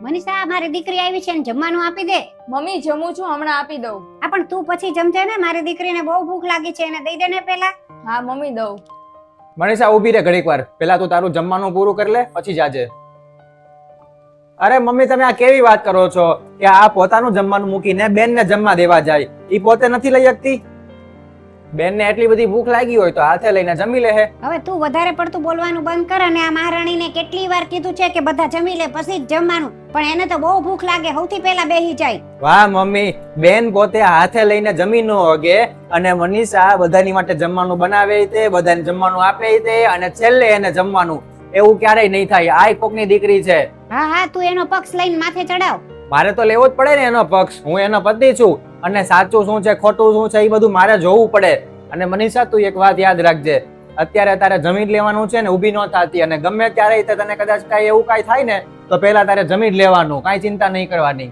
મનીષા મારી દીકરી આવી છે ને જમવાનું આપી દે. મમ્મી જમું છું, હમણાં આપી દઉં. આ પણ તું પછી જમજે ને, મારી દીકરીને બહુ ભૂખ લાગી છે, એને દઈ દે ને પેલા. હા મમ્મી દઉં. મનીષા ઊભી રહે ઘડીક વાર, પેલા તું તારું જમવાનું પૂરું કરી લે પછી જાજે. અરે મમ્મી તમે આ કેવી વાત કરો છો કે આ પોતાનું જમવાનું મૂકીને બેનને જમવા દેવા જાય? ઈ પોતે નથી લઈ શકતી? બેનને એટલી બધી ભૂખ લાગી હોય તો હાથે લઈને જમી લે. હવે તું વધારે પડતું બોલવાનું બંધ કર અને આ મહારાણીને કેટલી વાર કીધું છે કે બધા જમી લે પછી જ જમવાનું, પણ એને તો બહુ ભૂખ લાગે, સૌથી પહેલા બેહી જાય. વાહ મમ્મી, બેન પોતે હાથે લઈને જમી ન હોગે અને મનીષા બધાની માટે જમવાનું બનાવે તે, બધાને જમવાનું આપે તે અને છેલ્લે એને જમવાનું. એવું ક્યારેય નહીં થાય. આ કોકની દીકરી છે. હા હા તું એનો પક્ષ લઈને માથે ચડાવ. મારે તો લેવો જ પડે ને એનો પક્ષ. હું એનો પતિ છું અને સાચું શું છે ખોટું શું છે એ બધું મારે જોવું પડે. અને મનીષા તું એક વાત યાદ રાખજે, અત્યારે તારે જમીન લેવાનું છે ને, ઊભી ન થતી. અને ગમે ત્યારે તને કદાચ કાંઈ એવું કાંઈ થાય ને તો પહેલા તારે જમીન લેવાનું, કાંઈ ચિંતા નહીં કરવાની.